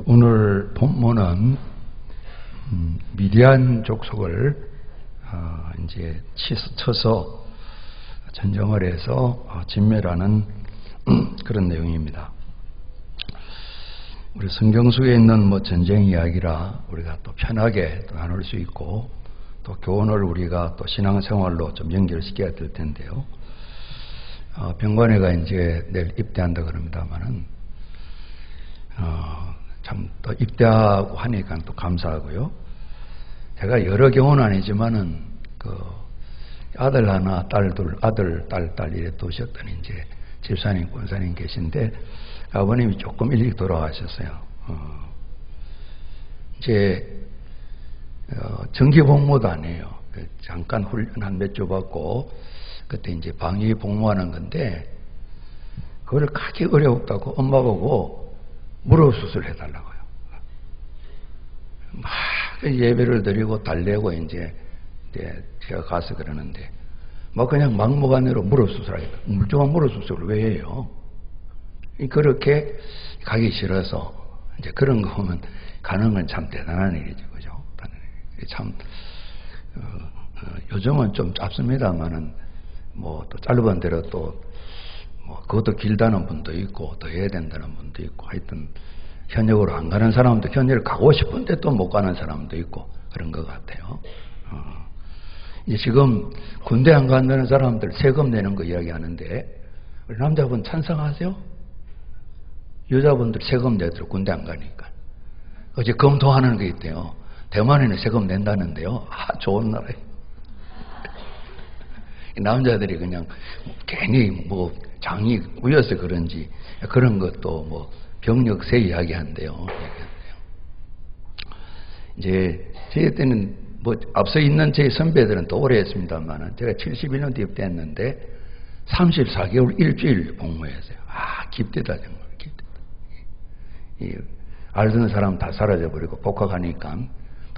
오늘 본문은 미디안 족속을 이제 쳐서 전쟁을 해서 진멸하는 그런 내용입니다. 우리 성경 속에 있는 전쟁 이야기라 우리가 또 편하게 또 나눌 수 있고 또 교훈을 우리가 또 신앙생활로 좀 연결시켜야 될 텐데요. 병관회가 이제 내일 입대한다 그럽니다만은 참 또 입대하고 하니까 또 감사하고요. 제가 여러 경우는 아니지만은 아들 하나, 딸 둘, 아들, 딸 이래 두셨던 이제 집사님, 권사님 계신데 아버님이 조금 일찍 돌아가셨어요. 이제 정기 복무도 아니에요. 잠깐 훈련 한 몇 주 받고 그때 이제 방위 복무하는 건데 그걸 크게 어렵다고 엄마 보고 무릎 수술 해달라고요. 막 예배를 드리고 달래고 이제 제가 가서 그러는데 그냥 막무가내로 무릎 수술하겠다. 물조한 무릎 수술을 왜 해요? 그렇게 가기 싫어서 이제 그런 거 보면 가는 건 참 대단한 일이죠, 그죠? 참 요즘은 좀 짧습니다만은 또 짧은 대로 또 그것도 길다는 분도 있고 더 해야 된다는 분도 있고 하여튼 현역으로 안 가는 사람도 현역을 가고 싶은데 또 못 가는 사람도 있고 그런 것 같아요. 이제 지금 군대 안 간다는 사람들 세금 내는 거 이야기하는데 우리 남자분 찬성하세요? 여자분들 세금 내도록 군대 안 가니까. 어제 검토하는 게 있대요. 대만에는 세금 낸다는데요. 좋은 나라예요. 남자들이 그냥 괜히 장이 우여서 그런지 그런 것도 병력세 이야기한대요. 이제 제 때는 앞서 있는 제 선배들은 또 오래 했습니다만 제가 71년도 입대했는데 34개월 일주일 복무했어요. 깊대다 정말 깊대다. 알던 사람 다 사라져버리고 복학하니까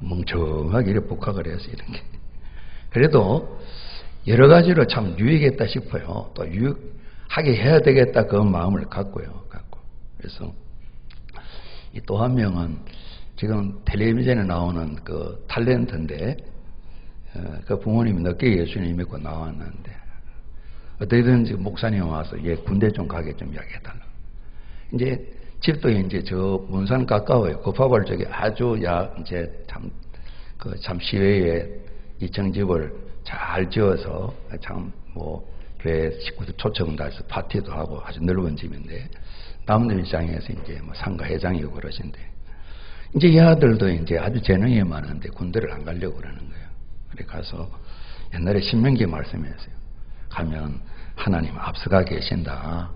멍청하게 이렇게 복학을 해서 이런 게 그래도 여러 가지로 참 유익했다 싶어요. 또 유익하게 해야 되겠다 그 마음을 갖고요. 그래서 또 한 명은 지금 텔레비전에 나오는 그 탤런트인데 그 부모님이 늦게 예수님 믿고 나왔는데 어떻게든지 목사님 와서 얘 군대 좀 가게 좀 이야기해달라. 이제 집도 이제 저 문산 가까워요. 고파발 쪽에 아주 이제 참 시외에 2층 집을 잘 지어서 참 교회 식구들 초청도 해서 파티도 하고 아주 넓은 집인데 남들 입장에서 이제 상가 회장이고 그러신데 이제 이 아들도 이제 아주 재능이 많은데 군대를 안 가려고 그러는 거예요. 그래 가서 옛날에 신명기 말씀했어요. 가면 하나님 앞서가 계신다.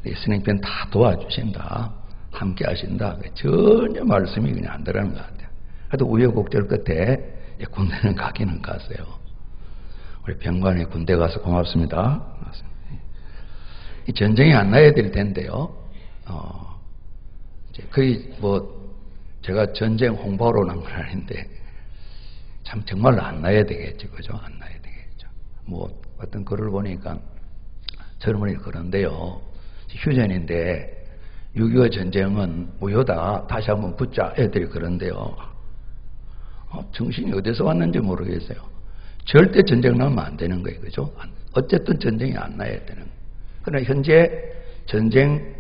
스님편 다 도와주신다. 함께 하신다. 전혀 말씀이 그냥 안 들어가는 것 같아요. 하여튼 우여곡절 끝에 군대는 가기는 갔어요. 우리 병관이 군대 가서 고맙습니다. 이 전쟁이 안 나야 될 텐데요. 이제 거의 제가 전쟁 홍보로 난 건 아닌데 참 정말로 안 나야 되겠죠, 그죠? 안 나야 되겠죠. 어떤 글을 보니까 젊은이 그런데요. 휴전인데 6.25 전쟁은 무효다. 다시 한번 붙자. 애들이 그런데요. 정신이 어디서 왔는지 모르겠어요. 절대 전쟁 나면 안 되는 거예요. 그죠? 어쨌든 전쟁이 안 나야 되는 거예요. 그러나 현재 전쟁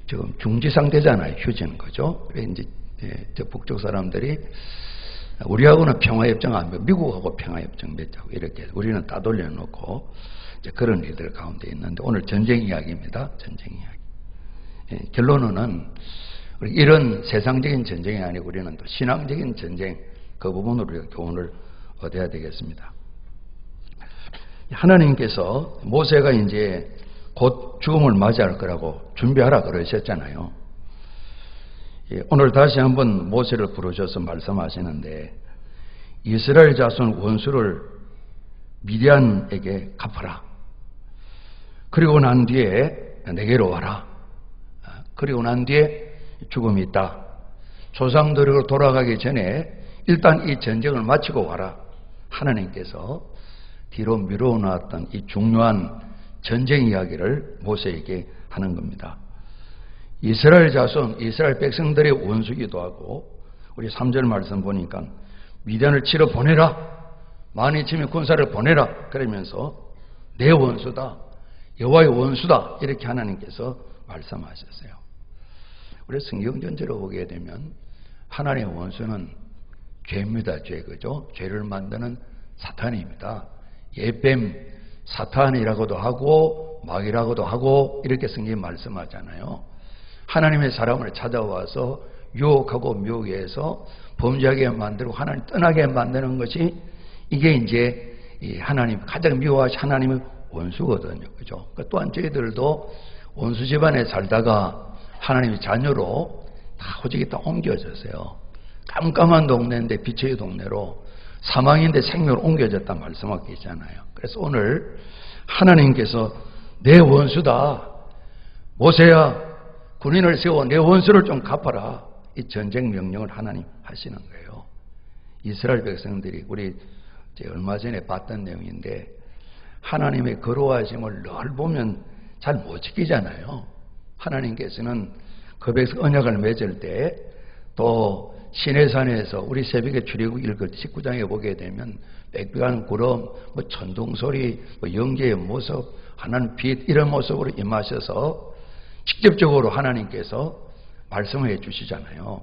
지금 중지 상태잖아요. 휴전 거죠. 그래 이제 저 북쪽 사람들이 우리하고는 평화협정 안 맺고 미국하고 평화협정 맺자고 이렇게 우리는 따돌려 놓고 이제 그런 일들 가운데 있는데 오늘 전쟁 이야기입니다. 전쟁 이야기. 결론은 이런 세상적인 전쟁이 아니고 우리는 또 신앙적인 전쟁 그 부분으로 우리가 교훈을 얻어야 되겠습니다. 하나님께서 모세가 이제 곧 죽음을 맞이할 거라고 준비하라 그러셨잖아요. 오늘 다시 한번 모세를 부르셔서 말씀하시는데 이스라엘 자손 원수를 미디안에게 갚아라. 그리고 난 뒤에 내게로 와라. 그리고 난 뒤에 죽음이 있다. 조상들에게로 돌아가기 전에 일단 이 전쟁을 마치고 와라. 하나님께서 뒤로 미뤄놨던 이 중요한 전쟁 이야기를 모세에게 하는 겁니다. 이스라엘 자손, 이스라엘 백성들의 원수기도 하고, 우리 3절 말씀 보니까 미디안을 치러 보내라, 많이 치면 군사를 보내라 그러면서 내 원수다, 여호와의 원수다, 이렇게 하나님께서 말씀하셨어요. 우리 성경 전체로 보게 되면 하나님의 원수는 죄입니다. 죄, 그죠? 죄를 만드는 사탄입니다. 예뱀, 사탄이라고도 하고 마귀라고도 하고 이렇게 성경이 말씀하잖아요. 하나님의 사람을 찾아와서 유혹하고 미혹해서 범죄하게 만들고 하나님 떠나게 만드는 것이, 이게 이제 하나님 가장 미워하신 하나님의 원수거든요. 그죠? 또한 저희들도 원수 집안에 살다가 하나님의 자녀로 다 호적이 다 옮겨졌어요. 깜깜한 동네인데 빛의 동네로, 사망인데 생명으로 옮겨졌다 말씀하고 있잖아요. 그래서 오늘 하나님께서 내 원수다, 모세야 군인을 세워 내 원수를 좀 갚아라, 이 전쟁 명령을 하나님 하시는 거예요. 이스라엘 백성들이, 우리 얼마 전에 봤던 내용인데, 하나님의 거룩하심을 늘 보면 잘 못 지키잖아요. 하나님께서는 그 백성 언약을 맺을 때, 또 시내산에서 우리 새벽에 출애굽 19장에 보게 되면 빽빽한 구름, 천둥소리, 영계의 모습, 하나님 빛, 이런 모습으로 임하셔서 직접적으로 하나님께서 말씀을 해 주시잖아요.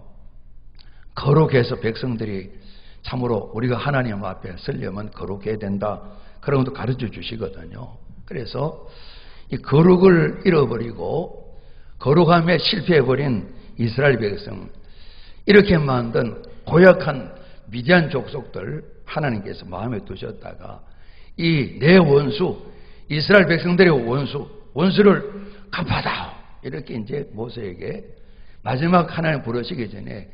거룩해서 백성들이 참으로 우리가 하나님 앞에 서려면 거룩해야 된다, 그런 것도 가르쳐 주시거든요. 그래서 이 거룩을 잃어버리고 거룩함에 실패해버린 이스라엘 백성, 이렇게 만든 고약한 미디안 족속들 하나님께서 마음에 두셨다가 이 내 원수, 이스라엘 백성들의 원수를 갚아다오, 이렇게 이제 모세에게 마지막 하나님 부르시기 전에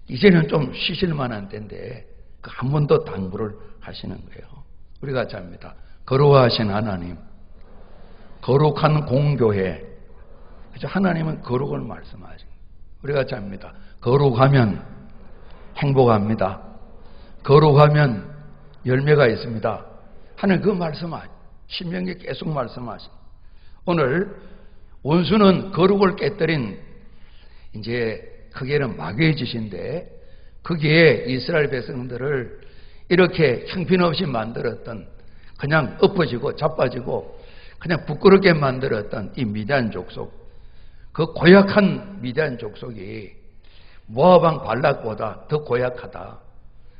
이제는 좀 쉬실 만한 때인데 한 번 더 당부를 하시는 거예요. 우리가 같이 합니다. 거룩하신 하나님, 거룩한 공교회. 그래서 하나님은 거룩을 말씀하시고, 우리가 같이 합니다. 거룩하면 행복합니다. 거룩하면 열매가 있습니다. 하는 그 말씀하시, 신명기에 계속 말씀하시. 오늘 원수는 거룩을 깨뜨린, 이제 크게는 마귀의 짓인데, 거기에 이스라엘 백성들을 이렇게 형편없이 만들었던, 그냥 엎어지고 자빠지고 그냥 부끄럽게 만들었던 이 미디안 족속, 그 고약한 미디안 족속이 모압왕 발락보다 더 고약하다,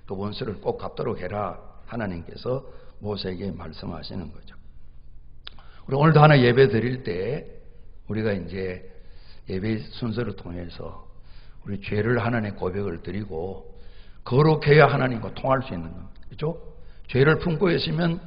그 원수를 꼭 갚도록 해라, 하나님께서 모세에게 말씀하시는 거죠. 우리 오늘도 하나 예배 드릴 때 우리가 이제 예배 순서를 통해서 우리 죄를 하나님의 고백을 드리고 거룩해야 하나님과 통할 수 있는 겁니다. 그렇죠? 죄를 품고 있으면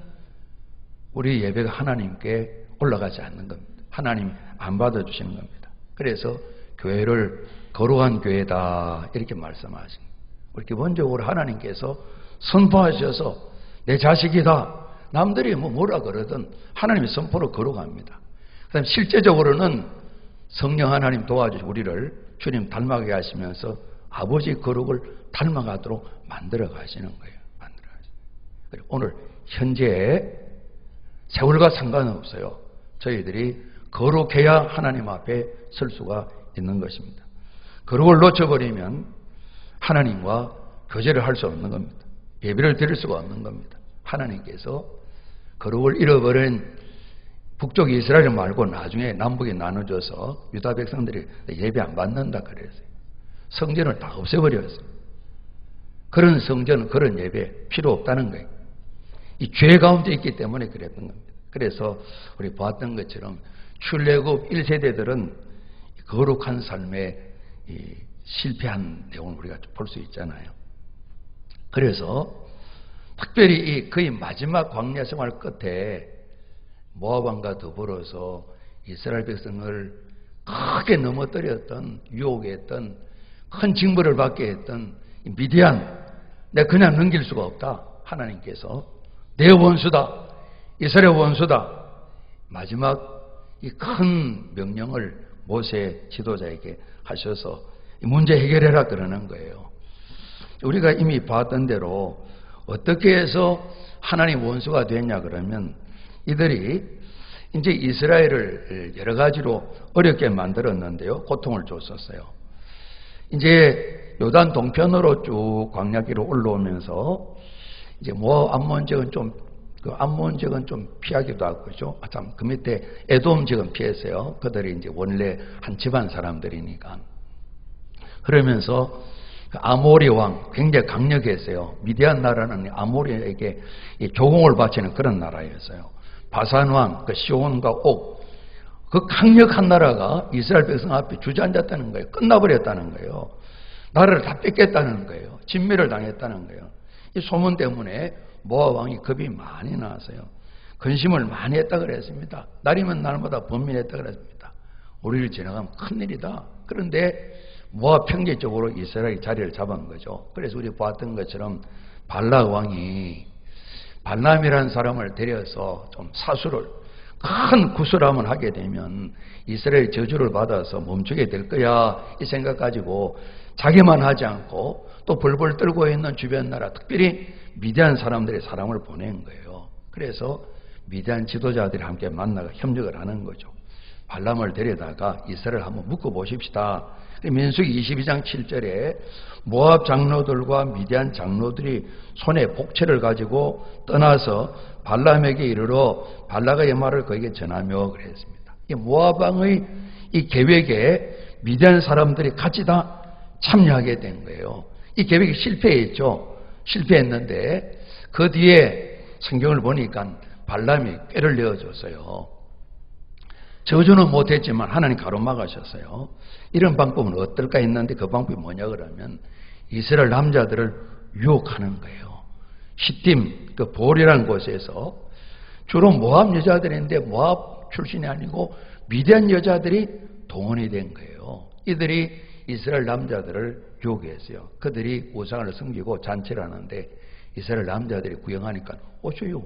우리 예배가 하나님께 올라가지 않는 겁니다. 하나님 안 받아주시는 겁니다. 그래서 교회를 거룩한 교회다, 이렇게 말씀하신 거예요. 우리 기본적으로 하나님께서 선포하셔서 내 자식이다, 남들이 뭐라 그러든 하나님이 선포로 거룩합니다. 그다음 실제적으로는 성령 하나님 도와주시고 우리를 주님 닮아가게 하시면서 아버지 거룩을 닮아가도록 만들어 가시는 거예요. 그리고 오늘 현재 세월과 상관없어요. 저희들이 거룩해야 하나님 앞에 설 수가 있는 것입니다. 거룩을 놓쳐버리면 하나님과 교제를 할 수 없는 겁니다. 예배를 드릴 수가 없는 겁니다. 하나님께서 거룩을 잃어버린 북쪽 이스라엘 말고 나중에 남북에 나눠져서 유다 백성들이 예배 안 받는다 그랬어요. 성전을 다 없애버렸어요. 그런 성전, 그런 예배 필요 없다는 거예요. 이 죄 가운데 있기 때문에 그랬던 겁니다. 그래서 우리 봤던 것처럼 출애굽 1세대들은 거룩한 삶에 실패한 내용을 우리가 볼 수 있잖아요. 그래서 특별히 이 거의 마지막 광야 생활 끝에 모압왕과 더불어서 이스라엘 백성을 크게 넘어뜨렸던, 유혹했던, 큰 징벌을 받게 했던 미디안, 내가 그냥 넘길 수가 없다. 하나님께서 내 원수다, 이스라엘 원수다, 마지막 이 큰 명령을 모세 지도자에게 하셔서 이 문제 해결해라 그러는 거예요. 우리가 이미 봤던 대로 어떻게 해서 하나님 원수가 됐냐 그러면, 이들이 이제 이스라엘을 여러 가지로 어렵게 만들었는데요. 고통을 줬었어요. 이제 요단 동편으로 쭉 광야길로 올라오면서 이제 암몬 지역은 좀 피하기도 하고, 그죠? 참, 그 밑에 에돔 지역은 피했어요. 그들이 이제 원래 한 집안 사람들이니까. 그러면서 아모리 왕 굉장히 강력했어요. 미디안 나라는 아모리에게 조공을 바치는 그런 나라였어요. 바산 왕, 시온과 옥, 그 강력한 나라가 이스라엘 백성 앞에 주저앉았다는 거예요. 끝나버렸다는 거예요. 나라를 다 뺏겼다는 거예요. 진멸을 당했다는 거예요. 이 소문 때문에 모압 왕이 겁이 많이 나왔어요. 근심을 많이 했다 그랬습니다. 날이면 날마다 번민했다 그랬습니다. 우리를 지나가면 큰일이다. 그런데 모압 평지 쪽으로 이스라엘이 자리를 잡은 거죠. 그래서 우리 봤던 것처럼 발락 왕이 발람이라는 사람을 데려서 좀 사수를, 큰 구슬함을 하게 되면 이스라엘 저주를 받아서 멈추게 될 거야, 이 생각 가지고 자기만 하지 않고 또 벌벌 떨고 있는 주변 나라, 특별히 미디안 사람들의 사람을 보낸 거예요. 그래서 미디안 지도자들이 함께 만나가 협력을 하는 거죠. 발람을 데려다가 이스라엘 한번 묶어보십시다. 민수기 22장 7절에 모압 장로들과 미디안 장로들이 손에 복채를 가지고 떠나서 발람에게 이르러 발라가 이 말을 그에게 전하며 그랬습니다. 이 모압 왕의 이 계획에 미디안 사람들이 같이 다 참여하게 된 거예요. 이 계획이 실패했죠. 실패했는데 그 뒤에 성경을 보니까 발람이 꾀를 내어줬어요. 저주는 못했지만 하나님 가로막으셨어요. 이런 방법은 어떨까 했는데 그 방법이 뭐냐 그러면 이스라엘 남자들을 유혹하는 거예요. 시팀 그 볼이라는 곳에서 주로 모압 여자들인데 모압 출신이 아니고 미디안 여자들이 동원이 된 거예요. 이들이 이스라엘 남자들을 유혹했어요. 그들이 우상을 섬기고 잔치를 하는데 이스라엘 남자들이 구경하니까 오셔요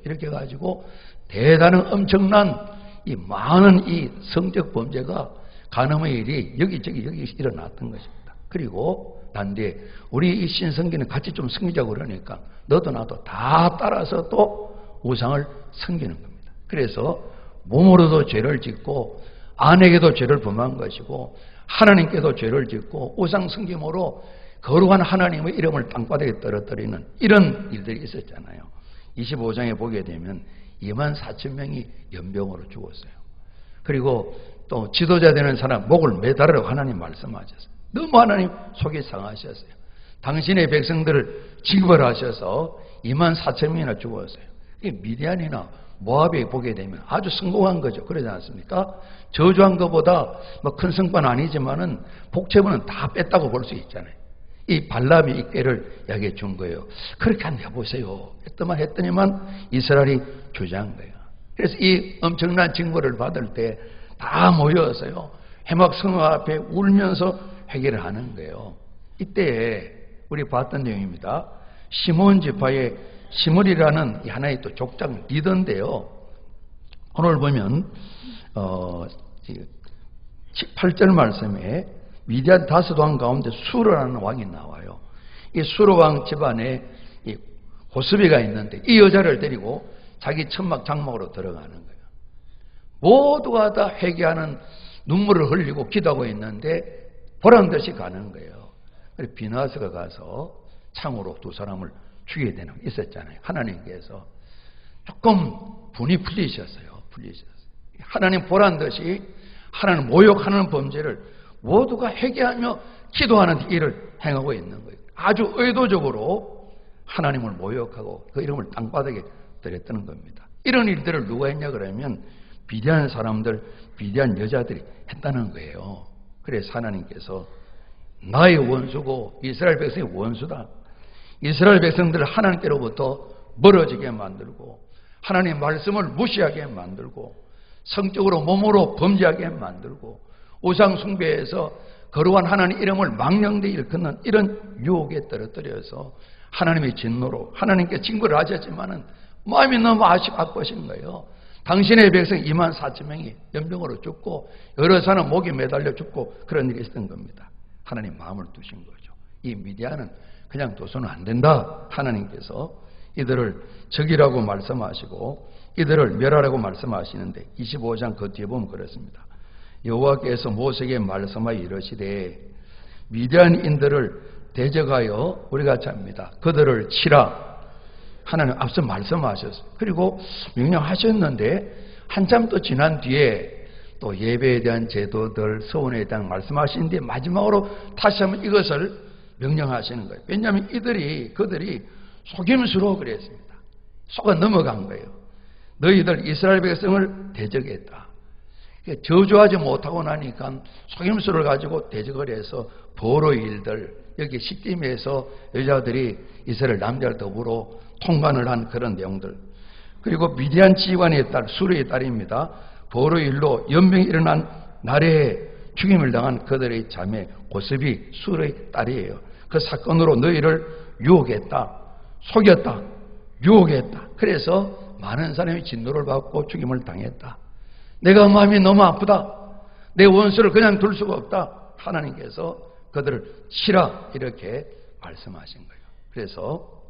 이렇게 해가지고 대단한 엄청난 이 많은 이 성적 범죄가 간음의 일이 여기저기 일어났던 것입니다. 그리고 난 뒤에 우리 이 신성기는 같이 좀 섬기자고 그러니까 너도 나도 다 따라서 또 우상을 섬기는 겁니다. 그래서 몸으로도 죄를 짓고 아내에게도 죄를 범한 것이고 하나님께도 죄를 짓고 우상 섬김으로 거룩한 하나님의 이름을 땅바닥에 떨어뜨리는 이런 일들이 있었잖아요. 25장에 보게 되면 24,000명이 연병으로 죽었어요. 그리고 또 지도자 되는 사람 목을 매달으라고 하나님 말씀하셨어요. 너무 하나님 속이 상하셨어요. 당신의 백성들을 징벌하셔서 24,000명이나 죽었어요. 이 미디안이나 모압에 보게 되면 아주 성공한 거죠. 그러지 않습니까? 저주한 것보다 뭐 큰 성과는 아니지만은 복채부는 다 뺐다고 볼 수 있잖아요. 이 발람이 이 꾀를 야기해 준 거예요. 그렇게 한번 해보세요. 했더니만 이스라엘이 주저한 거예요. 그래서 이 엄청난 징벌을 받을 때 다 모여서요. 해막 성화 앞에 울면서 회개를 하는 거예요. 이때 우리 봤던 내용입니다. 시몬 지파의 시므리라는 하나의 또 족장 리더인데요. 오늘 보면 8절 말씀에 미디안 다섯 왕 가운데 수르라는 왕이 나와요. 이 수르 왕 집안에 이 호스비가 있는데 이 여자를 데리고 자기 천막 장막으로 들어가는 거예요. 모두가 다 회개하는 눈물을 흘리고 기도하고 있는데 보란듯이 가는 거예요. 그래서 비나스가 가서 창으로 두 사람을 죽이게 되는 게 있었잖아요. 하나님께서 조금 분이 풀리셨어요. 하나님 보란듯이 하나님 모욕하는 범죄를 모두가 회개하며 기도하는 일을 행하고 있는 거예요. 아주 의도적으로 하나님을 모욕하고 그 이름을 땅바닥에 들였다는 겁니다. 이런 일들을 누가 했냐 그러면 비디안 사람들, 비디안 여자들이 했다는 거예요. 그래서 하나님께서 나의 원수고 이스라엘 백성의 원수다. 이스라엘 백성들을 하나님께로부터 멀어지게 만들고 하나님 말씀을 무시하게 만들고 성적으로 몸으로 범죄하게 만들고 우상 숭배에서 거룩한 하나님 이름을 망령되이 일컫는 이런 유혹에 떨어뜨려서 하나님의 진노로 하나님께 징벌을 하셨지만은 마음이 너무 아프신 거예요. 당신의 백성 24,000명이 연병으로 죽고 여러 사람 목에 매달려 죽고 그런 일이 있었던 겁니다. 하나님 마음을 두신 거죠. 이 미디안은 그냥 둬서는 안 된다. 하나님께서 이들을 적이라고 말씀하시고 이들을 멸하라고 말씀하시는데 25장 그 뒤에 보면 그렇습니다. 여호와께서 모세에게 말씀하여 이르시되 미디안인들을 대적하여 우리가 잡니다. 그들을 치라. 하나님 앞서 말씀하셨어요. 그리고 명령하셨는데 한참 또 지난 뒤에 또 예배에 대한 제도들, 서원에 대한 말씀하신 뒤에 마지막으로 다시 한번 이것을 명령하시는 거예요. 왜냐하면 그들이 속임수로 그랬습니다. 속아 넘어간 거예요. 너희들 이스라엘 백성을 대적했다. 저주하지 못하고 나니까 속임수를 가지고 대적을 해서 보로의 일들, 여기 시딤에서 여자들이 이스라엘 남자를 더불어 통관을 한 그런 내용들, 그리고 미디안 지휘관의 딸 수르의 딸입니다. 보로의 일로 연병이 일어난 날에 죽임을 당한 그들의 자매 고스비 수르의 딸이에요. 그 사건으로 너희를 유혹했다, 속였다, 유혹했다. 그래서 많은 사람이 진노를 받고 죽임을 당했다. 내가 마음이 너무 아프다. 내 원수를 그냥 둘 수가 없다. 하나님께서 그들을 치라 이렇게 말씀하신 거예요. 그래서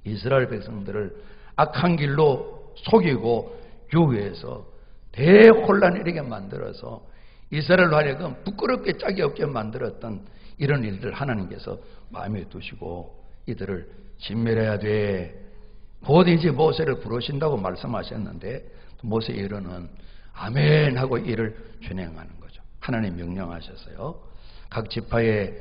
이스라엘 백성들을 악한 길로 속이고 유혹해서 대혼란을 이렇게 만들어서 이스라엘로 하여금 부끄럽게 짝이 없게 만들었던 이런 일들 하나님께서 마음에 두시고 이들을 진멸해야 돼. 곧 이제 모세를 부르신다고 말씀하셨는데 모세의 일은 아멘 하고 일을 준행하는 거죠. 하나님 명령하셨어요. 각 지파에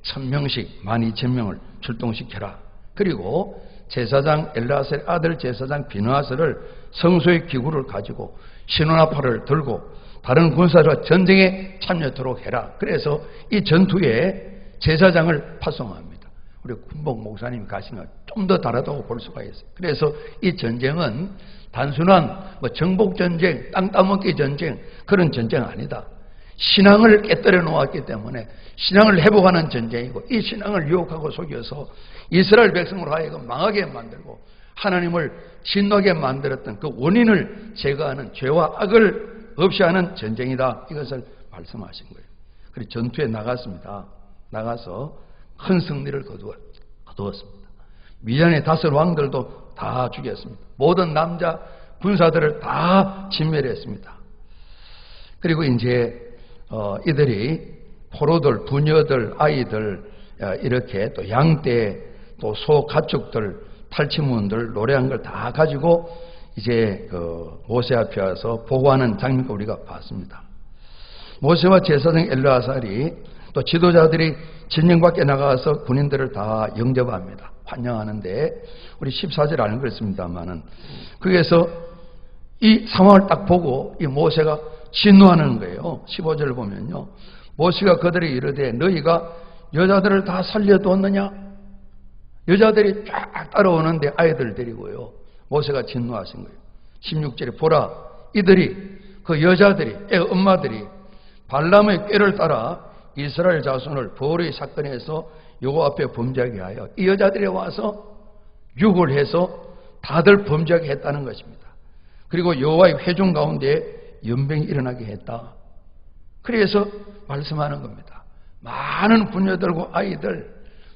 1000명씩 12,000명을 출동시켜라. 그리고 제사장 엘르아살의 아들 제사장 비느하스를 성소의 기구를 가지고 신원아파를 들고 다른 군사들과 전쟁에 참여토록 해라. 그래서 이 전투에 제사장을 파송합니다. 우리 군복 목사님이 가시면 좀 더 다르다고 볼 수가 있어요. 그래서 이 전쟁은 단순한 정복전쟁, 땅 따먹기 전쟁, 그런 전쟁 아니다. 신앙을 깨뜨려 놓았기 때문에 신앙을 회복하는 전쟁이고, 이 신앙을 유혹하고 속여서 이스라엘 백성으로 하여금 망하게 만들고 하나님을 진노하게 만들었던 그 원인을 제거하는, 죄와 악을 없이 하는 전쟁이다. 이것을 말씀하신 거예요. 그리고 전투에 나갔습니다. 나가서 큰 승리를 거두었습니다. 미디안의 5 왕들도 다 죽였습니다. 모든 남자 군사들을 다 진멸했습니다. 그리고 이제 이들이 포로들, 부녀들, 아이들, 이렇게 또 양떼, 또 소 가축들, 탈취문들, 노래한 걸 다 가지고 이제 모세 앞에 와서 보고하는 장면을 우리가 봤습니다. 모세와 제사장 엘르아살이 또 지도자들이 진영 밖에 나가서 군인들을 다 영접합니다. 환영하는데 우리 14절 아는 그랬습니다만은 거기에서 이 상황을 딱 보고 이 모세가 진노하는 거예요. 15절을 보면요. 모세가 그들이 이르되 너희가 여자들을 다 살려두었느냐? 여자들이 쫙 따라오는데 아이들 데리고요. 모세가 진노하신 거예요. 16절에 보라, 이들이 그 여자들이, 엄마들이 발람의 꾀를 따라 이스라엘 자손을 버의 사건에서 여호와 앞에 범죄하게 하여 이 여자들이 와서 유혹을 해서 다들 범죄하게 했다는 것입니다. 그리고 여호와의 회중 가운데 연병이 일어나게 했다. 그래서 말씀하는 겁니다. 많은 부녀들과 아이들,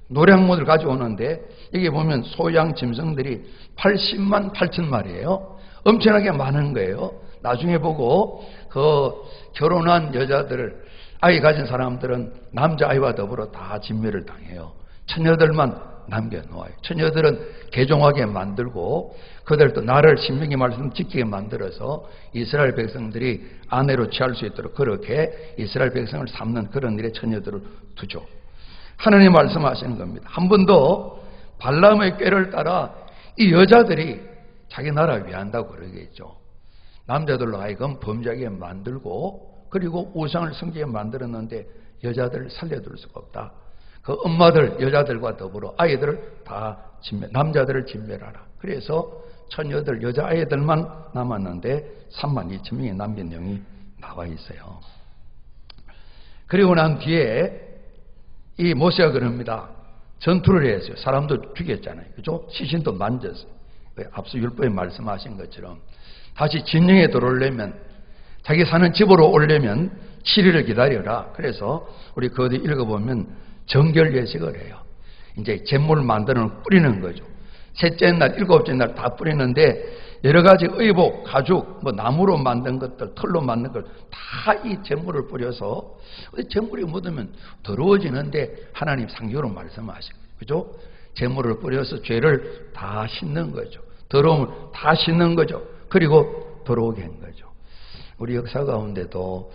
노량모들 가져오는데 여기 보면 소양 짐승들이 80만 8천 마리예요. 엄청나게 많은 거예요. 나중에 보고 그 결혼한 여자들을, 아이 가진 사람들은 남자아이와 더불어 다 진멸을 당해요. 처녀들만 남겨놓아요. 처녀들은 개종하게 만들고 그들도 나를 신명기 말씀 지키게 만들어서 이스라엘 백성들이 아내로 취할 수 있도록 그렇게 이스라엘 백성을 삼는 그런 일에 처녀들을 두죠. 하나님 말씀하시는 겁니다. 한 번 더 발람의 꾀를 따라 이 여자들이 자기 나라 위한다고 그러겠죠. 남자들로 하여금 범죄하게 만들고 그리고 우상을 섬기게 만들었는데 여자들을 살려둘 수가 없다. 그 엄마들, 여자들과 더불어 아이들을 다 남자들을 진멸하라. 그래서 처녀들, 여자아이들만 남았는데 32,000명이 남긴 내용이 나와 있어요. 그리고 난 뒤에 이 모세가 그럽니다. 전투를 했어요. 사람도 죽였잖아요. 그죠? 시신도 만졌어요. 앞서 율법에 말씀하신 것처럼 다시 진영에 들어오려면, 자기 사는 집으로 오려면 7일을 기다려라. 그래서 우리 거기 읽어보면 정결 예식을 해요. 이제 제물을 만드는 뿌리는 거죠. 셋째 날, 일곱째 날 다 뿌리는데 여러 가지 의복, 가죽, 뭐 나무로 만든 것들, 털로 만든 걸 다 이 제물을 뿌려서 제물이 묻으면 더러워지는데 하나님 상조로 말씀하시고, 그죠? 제물을 뿌려서 죄를 다 씻는 거죠. 더러움을 다 씻는 거죠. 그리고 들어오게 한 거죠. 우리 역사 가운데도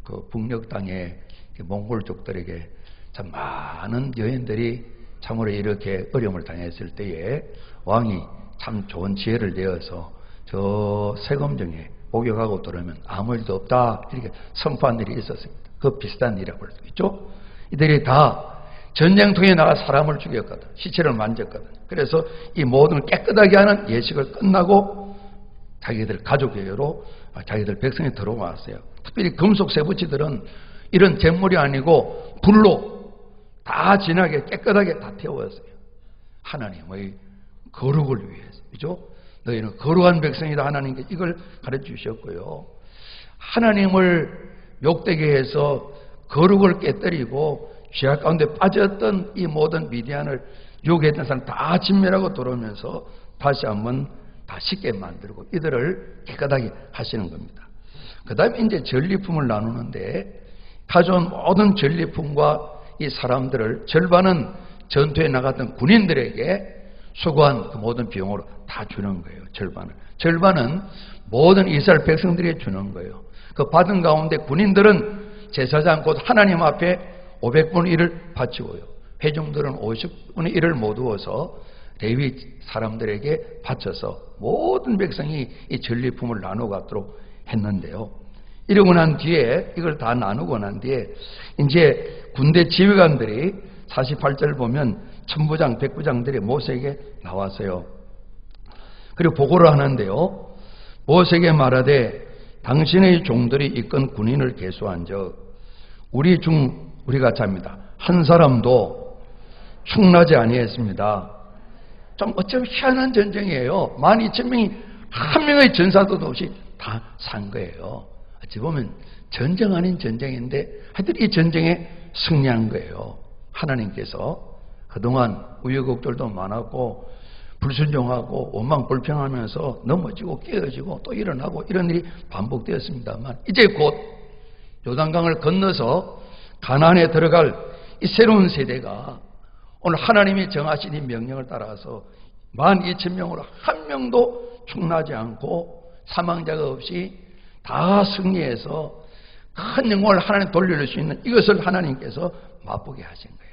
그 북녘 땅의 몽골족들에게 참 많은 여인들이 참으로 이렇게 어려움을 당했을 때에 왕이 참 좋은 지혜를 내어서 저 세검정에 복역하고 들어오면 아무 일도 없다 이렇게 선포한 일이 있었습니다. 그 비슷한 일이라고 볼 수 있죠. 이들이 다 전쟁통에 나가 사람을 죽였거든. 시체를 만졌거든. 그래서 이 모든 걸 깨끗하게 하는 예식을 끝나고 자기들 가족회로 자기들 백성이 들어왔어요. 특별히 금속 세부치들은 이런 재물이 아니고 불로 다 진하게 깨끗하게 다 태웠어요. 하나님의 거룩을 위해서. 그죠? 너희는 거룩한 백성이다. 하나님께 이걸 가르쳐 주셨고요. 하나님을 욕되게 해서 거룩을 깨뜨리고 죄악 가운데 빠졌던 이 모든 미디안을 유혹했던 사람 다 진멸하고 들어오면서 다시 한번 다 씻게 만들고 이들을 깨끗하게 하시는 겁니다. 그 다음에 이제 전리품을 나누는데 가져온 모든 전리품과 이 사람들을 절반은 전투에 나갔던 군인들에게 수고한 그 모든 비용으로 다 주는 거예요. 절반은 모든 이스라엘 백성들에게 주는 거예요. 그 받은 가운데 군인들은 제사장 곧 하나님 앞에 500분의 1을 바치고요. 회중들은 50분의 1을 모두어서 레위 사람들에게 바쳐서 모든 백성이 이 전리품을 나누어 갖도록 했는데요. 이러고 난 뒤에 이걸 다 나누고 난 뒤에 이제 군대 지휘관들이 48절 보면 천부장, 백부장들이 모세에게 나왔어요. 그리고 보고를 하는데요. 모세에게 말하되 당신의 종들이 이끈 군인을 계수한즉 우리가 잡니다. 한 사람도 충나지 아니했습니다. 좀 어쩌면 희한한 전쟁이에요. 12,000명이 한 명의 전사도 없이 다 산 거예요. 어찌 보면 전쟁 아닌 전쟁인데 하여튼 이 전쟁에 승리한 거예요. 하나님께서 그동안 우여곡절도 많았고 불순종하고 원망 불평하면서 넘어지고 깨어지고 또 일어나고 이런 일이 반복되었습니다만 이제 곧 요단강을 건너서 가나안에 들어갈 이 새로운 세대가 오늘 하나님이 정하신 이 명령을 따라서 12,000명으로 한 명도 충나지 않고 사망자가 없이 다 승리해서 큰 영광을 하나님 돌릴 수 있는 이것을 하나님께서 맛보게 하신 거예요.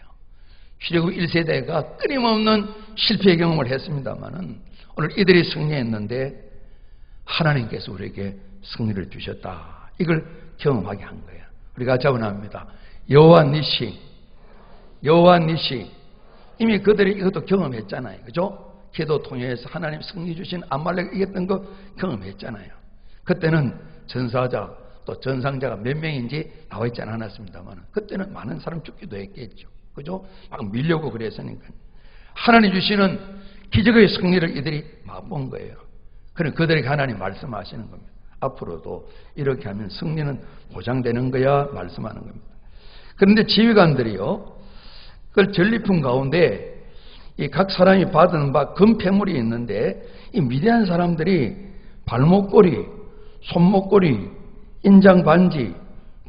출애굽 1세대가 끊임없는 실패의 경험을 했습니다마는 오늘 이들이 승리했는데 하나님께서 우리에게 승리를 주셨다. 이걸 경험하게 한 거예요. 우리가 자문합니다. 여호와 니시 이미 그들이 이것도 경험했잖아요. 그죠? 기도 통해서 하나님 승리 주신 암말렉 이겼던 거 경험했잖아요. 그때는 전사자 또 전상자가 몇 명인지 나와 있지 않았습니다만 그때는 많은 사람 죽기도 했겠죠. 그죠? 막 밀려고 그랬으니까 하나님 주시는 기적의 승리를 이들이 맛본 거예요. 그럼 그들에게 하나님 말씀하시는 겁니다. 앞으로도 이렇게 하면 승리는 보장되는 거야 말씀하는 겁니다. 그런데 지휘관들이요, 그 전리품 가운데 이 각 사람이 받은 바 금폐물이 있는데 이 미디안 사람들이 발목걸이, 손목걸이, 인장 반지,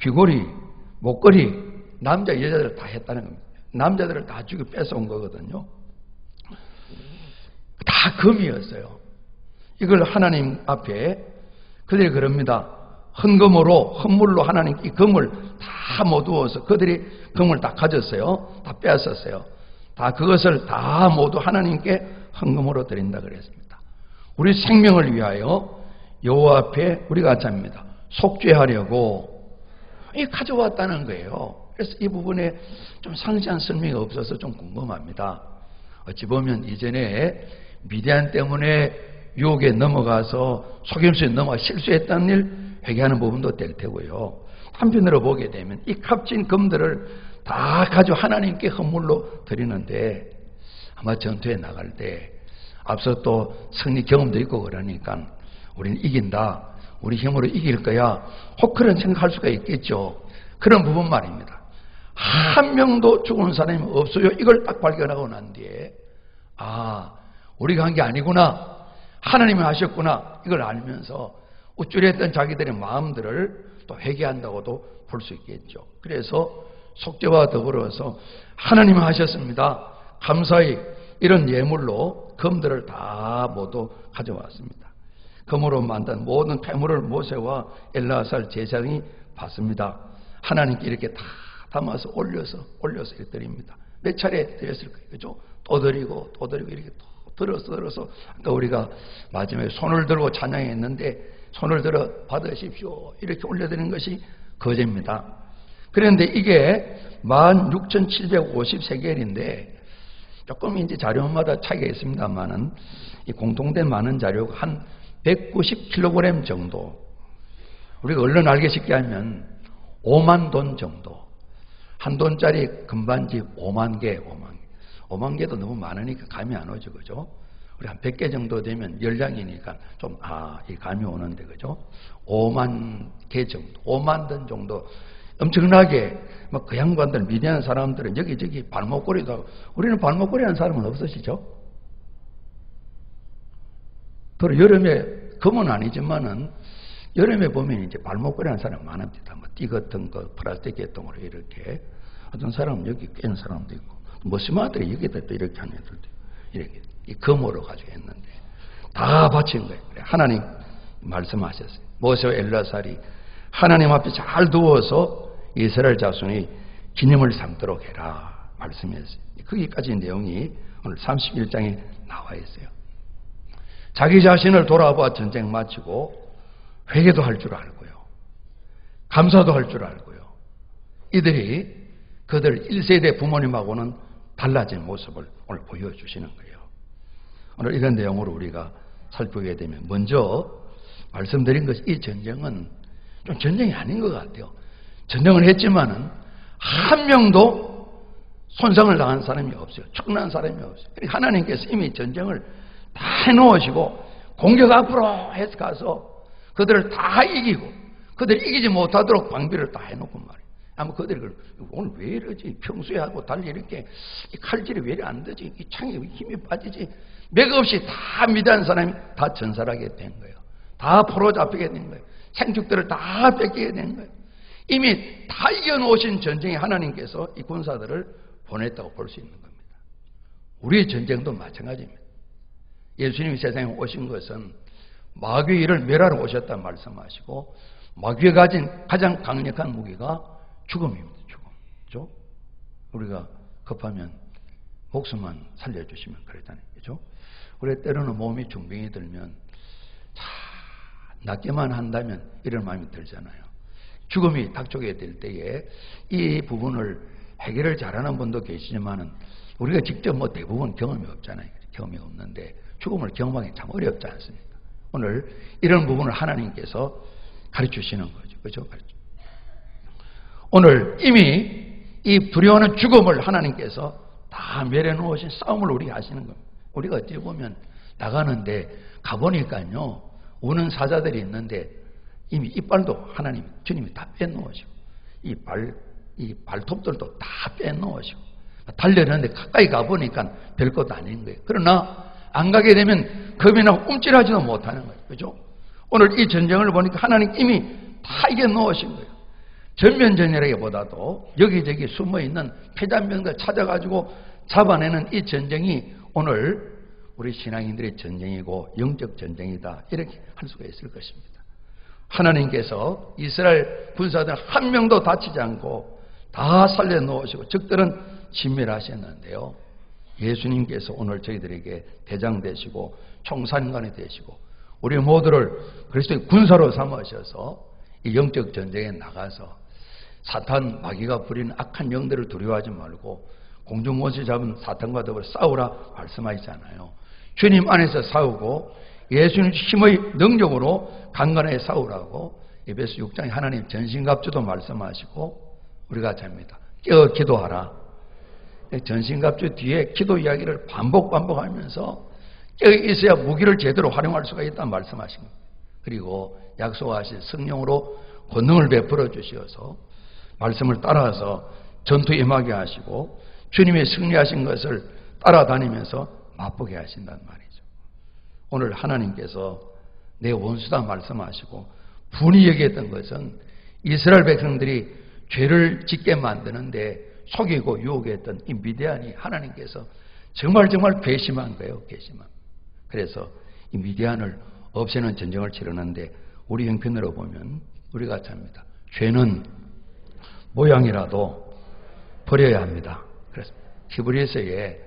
귀걸이, 목걸이 남자 여자들 다 했다는 겁니다. 남자들을 다 죽여 뺏어온 거거든요. 다 금이었어요. 이걸 하나님 앞에 그들이 그럽니다. 헌물로 하나님 이 금을 다 모두어서 그들이 금을 다 가졌어요. 다 빼앗았어요. 다 그것을 다 모두 하나님께 헌금으로 드린다 그랬습니다. 우리 생명을 위하여 여호와 앞에 우리가 잡니다. 속죄하려고 가져왔다는 거예요. 그래서 이 부분에 좀 상세한 설명이 없어서 좀 궁금합니다. 어찌 보면 이전에 미디안 때문에 유혹에 넘어가서 속임수에 넘어가 실수했다는 일 회개하는 부분도 될 테고요. 한편으로 보게 되면 이 값진 금들을 다 가지고 하나님께 헌물로 드리는데 아마 전투에 나갈 때 앞서 또 승리 경험도 있고 그러니까 우리는 이긴다, 우리 힘으로 이길 거야, 혹 그런 생각할 수가 있겠죠. 그런 부분 말입니다. 한 명도 죽은 사람이 없어요. 이걸 딱 발견하고 난 뒤에 아, 우리가 한 게 아니구나. 하나님이 하셨구나. 이걸 알면서 우쭐했던 자기들의 마음들을 또 회개한다고도 볼 수 있겠죠. 그래서 속죄와 더불어서 하나님이 하셨습니다. 감사히 이런 예물로 금들을 다 모두 가져왔습니다. 금으로 만든 모든 폐물을 모세와 엘르아살 제사장이 받습니다. 하나님께 이렇게 다 담아서 올려서 이렇게 드립니다. 몇 차례 드렸을 거예요. 그죠? 또 드리고 이렇게 또 들어서 아까 우리가 마지막에 손을 들고 찬양했는데 손을 들어 받으십시오. 이렇게 올려드리는 것이 거제입니다. 그런데 이게 16,750세겔인데 조금 이제 자료마다 차이가 있습니다만은 이 공통된 많은 자료가 한 190kg 정도, 우리가 얼른 알기 쉽게 하면 5만 돈 정도, 한 돈짜리 금반지 5만 개. 5만 개도 너무 많으니까 감이 안 오죠. 그죠? 우리 한 100개 정도 되면 열량이니까 좀, 이 감이 오는데, 그죠? 5만 개 정도, 5만 돈 정도, 엄청나게, 그 양반들, 미디안 사람들은 여기저기 발목걸이도 하고, 우리는 발목걸이 하는 사람은 없으시죠? 그리고 여름에, 금은 아니지만은, 여름에 보면 이제 발목걸이 하는 사람 많습니다. 띠 같은 거, 플라스틱 개통으로 이렇게. 어떤 사람은 여기 꿰는 사람도 있고, 머스마들이 여기다 또 이렇게 하는 애들도 있고, 이렇게. 이 금으로 가지고 했는데, 다 바친 거예요. 하나님 말씀하셨어요. 모세와 엘르아살이 하나님 앞에 잘 두어서 이스라엘 자손이 기념을 삼도록 해라. 말씀했어요. 거기까지 내용이 오늘 31장에 나와 있어요. 자기 자신을 돌아봐 전쟁 마치고 회개도 할 줄 알고요. 감사도 할 줄 알고요. 이들이 그들 1세대 부모님하고는 달라진 모습을 오늘 보여주시는 거예요. 오늘 이런 내용으로 우리가 살펴보게 되면 먼저 말씀드린 것이 이 전쟁은 좀 전쟁이 아닌 것 같아요. 전쟁을 했지만은 한 명도 손상을 당한 사람이 없어요. 죽난 사람이 없어요. 그러니까 하나님께서 이미 전쟁을 다 해놓으시고 공격 앞으로 해서 가서 그들을 다 이기고 그들이 이기지 못하도록 방비를 다 해놓고 말이에요. 아마 그들이 오늘 왜 이러지? 평소에 하고 달리 이렇게 이 칼질이 왜 이렇게 안 되지? 이 창에 힘이 빠지지? 맥 없이 다 미대한 사람이 다 전살하게 된 거예요. 다 포로 잡히게 된 거예요. 생축들을 다 뺏기게 된 거예요. 이미 다 이겨놓으신 전쟁에 하나님께서 이 군사들을 보냈다고 볼 수 있는 겁니다. 우리의 전쟁도 마찬가지입니다. 예수님이 세상에 오신 것은 마귀의 일을 멸하러 오셨다 말씀하시고 마귀가 가진 가장 강력한 무기가 죽음입니다. 죽음. 그죠? 우리가 급하면 목숨만 살려주시면 그랬다는 거죠. 우리 때로는 몸이 중병이 들면 낫게만 한다면 이런 마음이 들잖아요. 죽음이 닥쳐게 될 때에 이 부분을 해결을 잘하는 분도 계시지만은 우리가 직접 대부분 경험이 없잖아요. 경험이 없는데 죽음을 경험하기 참 어렵지 않습니까? 오늘 이런 부분을 하나님께서 가르치시는 거죠. 그렇죠? 오늘 이미 이 두려워하는 죽음을 하나님께서 다 멸해놓으신 싸움을 우리가 하시는 겁니다. 우리가 어찌 보면 나가는데 가보니까요, 우는 사자들이 있는데 이미 이빨도 하나님, 주님이 다 빼놓으시고 이 발톱들도 다 빼놓으시고 달려는데 가까이 가보니까 별것도 아닌 거예요. 그러나 안 가게 되면 겁이나 움찔하지도 못하는 거예요. 그죠? 오늘 이 전쟁을 보니까 하나님 이미 다 이겨놓으신 거예요. 전면전이라기보다도 여기저기 숨어있는 폐잔병들 찾아가지고 잡아내는 이 전쟁이 오늘 우리 신앙인들의 전쟁이고 영적 전쟁이다. 이렇게 할 수가 있을 것입니다. 하나님께서 이스라엘 군사들 한 명도 다치지 않고 다 살려놓으시고 적들은 진멸하셨는데요. 예수님께서 오늘 저희들에게 대장 되시고 총사령관이 되시고 우리 모두를 그리스도의 군사로 삼으셔서 이 영적 전쟁에 나가서 사탄 마귀가 부리는 악한 영들을 두려워하지 말고 공중원수 잡은 사탄과 더불어 싸우라 말씀하시잖아요. 주님 안에서 싸우고 예수님 힘의 능력으로 강건하게 싸우라고 에베소 6장에 하나님 전신갑주도 말씀하시고 우리가 잡니다. 깨어 기도하라. 전신갑주 뒤에 기도 이야기를 반복하면서 깨어 있어야 무기를 제대로 활용할 수가 있다는 말씀하신 겁니다. 그리고 약속하신 성령으로 권능을 베풀어 주시어서 말씀을 따라서 전투에 임하게 하시고 주님이 승리하신 것을 따라다니면서 맛보게 하신단 말이죠. 오늘 하나님께서 내 원수다 말씀하시고 분이 여기했던 것은 이스라엘 백성들이 죄를 짓게 만드는데 속이고 유혹했던 이 미디안이 하나님께서 정말 괘씸한 거예요. 괘씸한. 그래서 이 미디안을 없애는 전쟁을 치르는데 우리 형편으로 보면 우리가 잡니다. 죄는 모양이라도 버려야 합니다. 그래서 히브리서에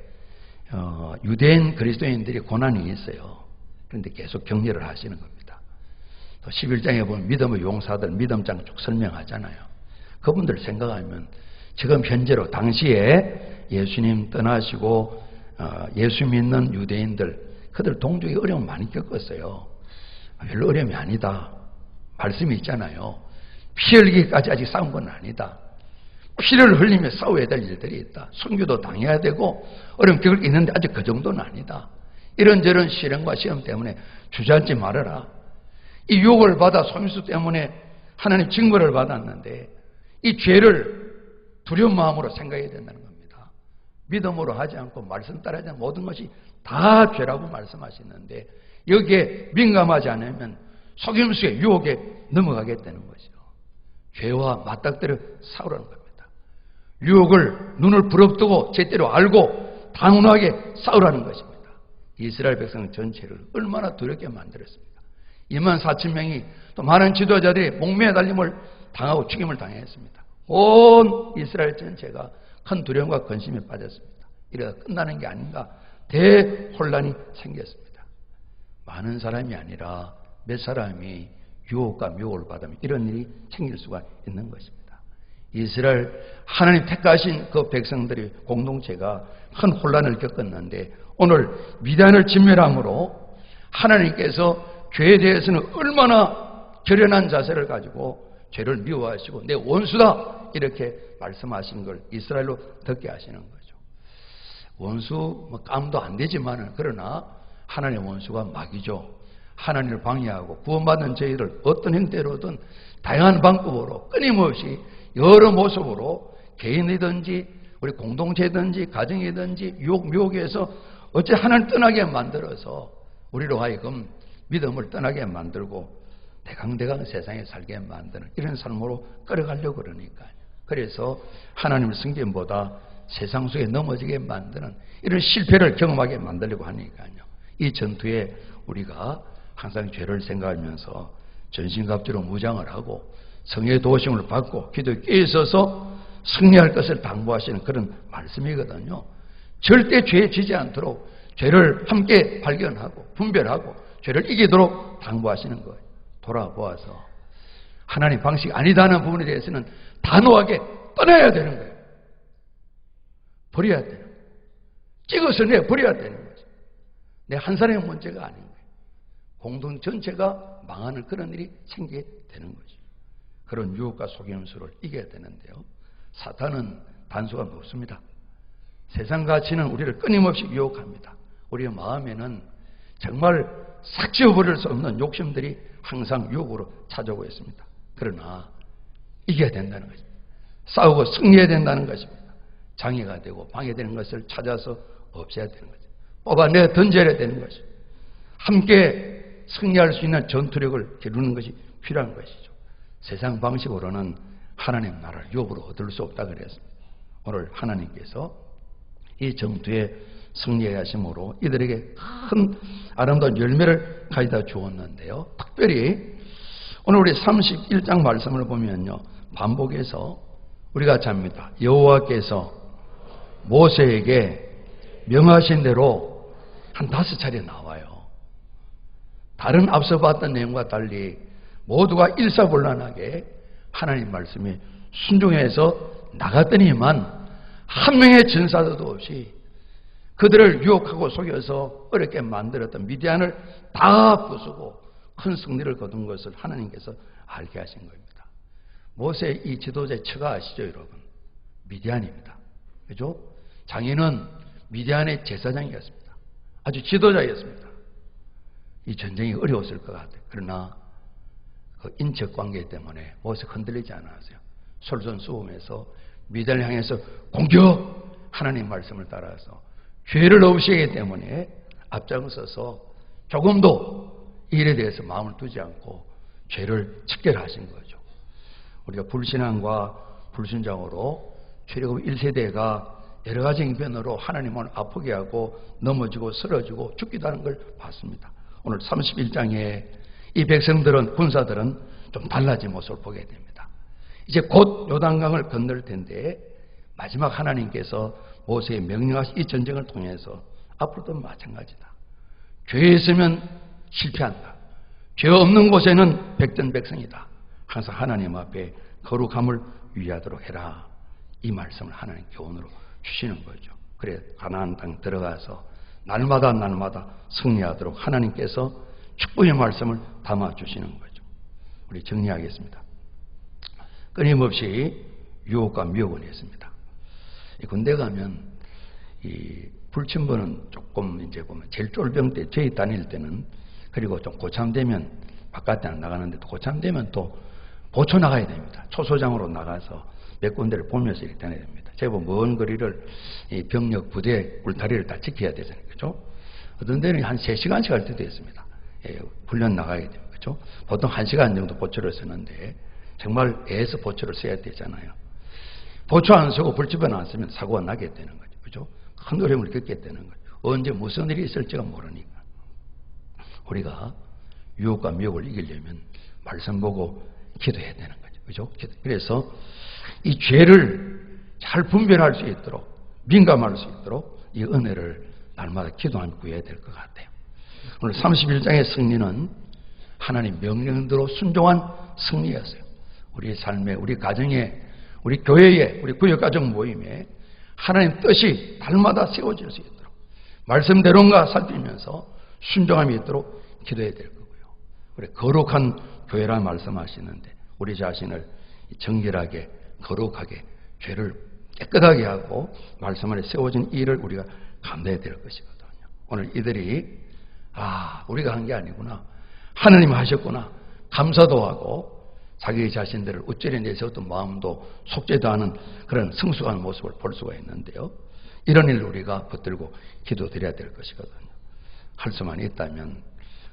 유대인 그리스도인들이 고난이 있어요. 그런데 계속 격려를 하시는 겁니다. 또 11장에 보면 믿음의 용사들 믿음장 쭉 설명하잖아요. 그분들 생각하면 지금 현재로 당시에 예수님 떠나시고 예수 믿는 유대인들 그들 동족이 어려움 많이 겪었어요. 별로 어려움이 아니다. 말씀이 있잖아요. 피 흘리기까지 아직 싸운 건 아니다. 피를 흘리며 싸워야 될 일들이 있다. 순교도 당해야 되고 어려움 겪을 게 있는데 아직 그 정도는 아니다. 이런저런 시련과 시험 때문에 주저앉지 말아라. 이 유혹을 받아 소임수 때문에 하나님 징벌을 받았는데 이 죄를 두려운 마음으로 생각해야 된다는 겁니다. 믿음으로 하지 않고 말씀 따라하지 않는 모든 것이 다 죄라고 말씀하시는데 여기에 민감하지 않으면 속임수의 유혹에 넘어가게 되는 거죠. 죄와 맞닥뜨려 싸우라는 겁니다. 유혹을 눈을 부릅뜨고 제대로 알고 단호하게 싸우라는 것입니다. 이스라엘 백성 전체를 얼마나 두렵게 만들었습니까? 24,000명이 또 많은 지도자들이 목매어 달림을 당하고 죽임을 당했습니다. 온 이스라엘 전체가 큰 두려움과 근심에 빠졌습니다. 이러다 끝나는 게 아닌가 대혼란이 생겼습니다. 많은 사람이 아니라 몇 사람이 유혹과 미혹을 받으면 이런 일이 생길 수가 있는 것입니다. 이스라엘 하나님 택하신 그 백성들의 공동체가 큰 혼란을 겪었는데 오늘 미디안을 진멸함으로 하나님께서 죄에 대해서는 얼마나 결연한 자세를 가지고 죄를 미워하시고 내 원수다 이렇게 말씀하신 걸 이스라엘로 듣게 하시는 거죠. 원수 깜도 안 되지만 그러나 하나님의 원수가 마귀죠. 하나님을 방해하고 구원받는 저희를 어떤 형태로든 다양한 방법으로 끊임없이 여러 모습으로 개인이든지 우리 공동체든지 가정이든지 유혹 미혹에서 어째 하나님 떠나게 만들어서 우리로 하여금 믿음을 떠나게 만들고 대강대강 세상에 살게 만드는 이런 삶으로 끌어가려고 그러니까요. 그래서 하나님의 성경보다 세상 속에 넘어지게 만드는 이런 실패를 경험하게 만들려고 하니까요. 이 전투에 우리가 항상 죄를 생각하면서 전신갑주로 무장을 하고 성의 도심을 받고 기도에 깨 있어서 승리할 것을 당부하시는 그런 말씀이거든요. 절대 죄에 지지 않도록 죄를 함께 발견하고 분별하고 죄를 이기도록 당부하시는 거예요. 돌아보아서 하나님 방식이 아니다는 부분에 대해서는 단호하게 떠나야 되는 거예요. 버려야 되는 거예요. 찍어서 버려야 되는 거죠. 내 한 사람의 문제가 아닌 거예요. 공동 전체가 망하는 그런 일이 생기게 되는 거죠. 그런 유혹과 속임수를 이겨야 되는데요. 사탄은 단수가 높습니다. 세상 가치는 우리를 끊임없이 유혹합니다. 우리의 마음에는 정말 싹 지워버릴 수 없는 욕심들이 항상 유혹으로 찾아오고 있습니다. 그러나 이겨야 된다는 것입니다. 싸우고 승리해야 된다는 것입니다. 장애가 되고 방해되는 것을 찾아서 없애야 되는 거죠. 뽑아내 던져야 되는 것이죠. 함께 승리할 수 있는 전투력을 기르는 것이 필요한 것이죠. 세상 방식으로는 하나님 나라를 유업으로 얻을 수 없다 그랬습니다. 오늘 하나님께서 이 전투에 승리하게 하심으로 이들에게 큰 아름다운 열매를 가져다 주었는데요. 특별히 오늘 우리 31장 말씀을 보면요. 반복해서 우리가 잡니다. 여호와께서 모세에게 명하신 대로 한 5차례 나와요. 다른 앞서 봤던 내용과 달리 모두가 일사불란하게 하나님 말씀에 순종해서 나갔더니만 한 명의 전사도 없이 그들을 유혹하고 속여서 어렵게 만들었던 미디안을 다 부수고 큰 승리를 거둔 것을 하나님께서 알게 하신 겁니다. 모세 이 지도자의 처가 아시죠, 여러분? 미디안입니다. 그죠? 장인은 미디안의 제사장이었습니다. 아주 지도자였습니다. 이 전쟁이 어려웠을 것 같아요. 그러나 그 인척 관계 때문에 모세가 흔들리지 않았어요. 솔선수범해서 미디안을 향해서 공격! 하나님 말씀을 따라서 죄를 없애기 때문에 앞장서서 조금도 일에 대해서 마음을 두지 않고 죄를 척결하신 거죠. 우리가 불신앙과 불순종으로 출애굽 1세대가 여러 가지 형편으로 하나님을 아프게 하고 넘어지고 쓰러지고 죽기도 하는 걸 봤습니다. 오늘 31장에 이 백성들은, 군사들은 좀 달라진 모습을 보게 됩니다. 이제 곧 요단강을 건널 텐데 마지막 하나님께서 모세에 명령하신 이 전쟁을 통해서 앞으로도 마찬가지다. 죄에 있으면 실패한다. 죄 없는 곳에는 백전백승이다. 항상 하나님 앞에 거룩함을 유지하도록 해라. 이 말씀을 하나님 교훈으로 주시는 거죠. 그래 가나안 땅 들어가서 날마다 승리하도록 하나님께서 축복의 말씀을 담아주시는 거죠. 우리 정리하겠습니다. 끊임없이 유혹과 미혹은 있습니다. 군대 가면 이 불침번은 조금 이제 보면 제일 쫄병 때, 저희 다닐 때는, 그리고 좀 고참되면 바깥에 안 나가는데 또 고참되면 또 보초 나가야 됩니다. 초소장으로 나가서 몇 군데를 보면서 이렇게 다녀야 됩니다. 제법 먼 거리를 이 병력 부대 울타리를 다 지켜야 되잖아요. 그죠? 어떤 데는 한 3시간씩 할 때도 있습니다. 예, 훈련 나가야 됩니다. 그죠? 보통 1시간 정도 보초를 쓰는데 정말 애에서 보초를 써야 되잖아요. 보초 안 쓰고 불침번 안 쓰면 사고가 나게 되는 거죠. 그죠? 큰 어려움을 겪게 되는 거죠. 언제 무슨 일이 있을지가 모르니까. 우리가 유혹과 미혹을 이기려면 말씀 보고 기도해야 되는 거죠. 그죠? 그래서 이 죄를 잘 분별할 수 있도록, 민감할 수 있도록 이 은혜를 날마다 기도하며 구해야 될 것 같아요. 오늘 31장의 승리는 하나님 명령대로 순종한 승리였어요. 우리 삶에, 우리 가정에, 우리 교회에, 우리 구역가정 모임에 하나님 뜻이 날마다 세워질 수 있도록 말씀대로인가 살피면서 순종함이 있도록 기도해야 될 거고요. 우리 거룩한 교회라 말씀하시는데 우리 자신을 정결하게, 거룩하게, 죄를 깨끗하게 하고 말씀 안에 세워진 일을 우리가 감당해야 될 것이거든요. 오늘 이들이 우리가 한 게 아니구나, 하나님 하셨구나, 감사도 하고 자기 자신들을 우쭐해내서 어떤 마음도 속죄도 하는 그런 성숙한 모습을 볼 수가 있는데요. 이런 일을 우리가 붙들고 기도드려야 될 것이거든요. 할 수만 있다면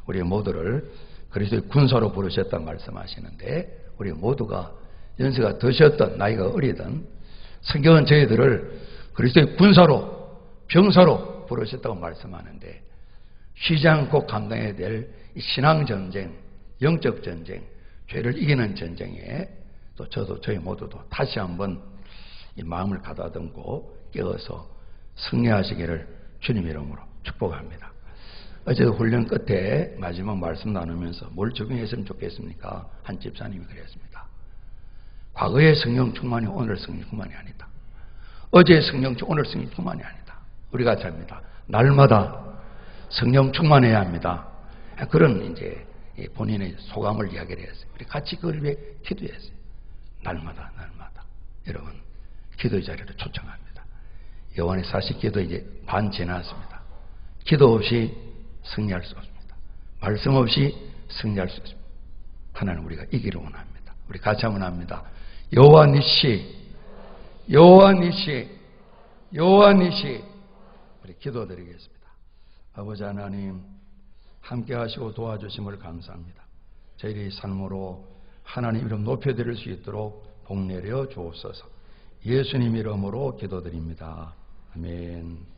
우리 모두를 그리스도의 군사로 부르셨다 말씀하시는데, 우리 모두가 연세가 드셨던 나이가 어리든 성경은 저희들을 그리스도의 군사로, 병사로 부르셨다고 말씀하는데, 쉬지 않고 감당해야 될 신앙전쟁, 영적 전쟁, 죄를 이기는 전쟁에 또 저도 저희 모두도 다시 한번 이 마음을 가다듬고 깨어서 승리하시기를 주님 이름으로 축복합니다. 어제 훈련 끝에 마지막 말씀 나누면서 뭘 적용했으면 좋겠습니까? 한 집사님이 그랬습니다. 과거의 성령 충만이 오늘 성령 충만이 아니다. 어제의 성령 오늘 성령 충만이 아니다. 우리가 잡니다. 날마다 성령 충만해야 합니다. 그런 이제 본인의 소감을 이야기를 했어요. 우리 같이 그걸 위해 기도했어요. 날마다. 여러분, 기도의 자리를 초청합니다. 요한의 40기도 이제 반 지났습니다. 기도 없이 승리할 수 없습니다. 말씀 없이 승리할 수 없습니다. 하나님 우리가 이기를 원합니다. 우리 같이 한번 합니다. 여호와 니시, 여호와 니시, 여호와 니시. 우리 기도드리겠습니다. 아버지 하나님, 함께 하시고 도와주심을 감사합니다. 저희의 삶으로 하나님 이름 높여드릴 수 있도록 복 내려 주옵소서. 예수님 이름으로 기도드립니다. 아멘.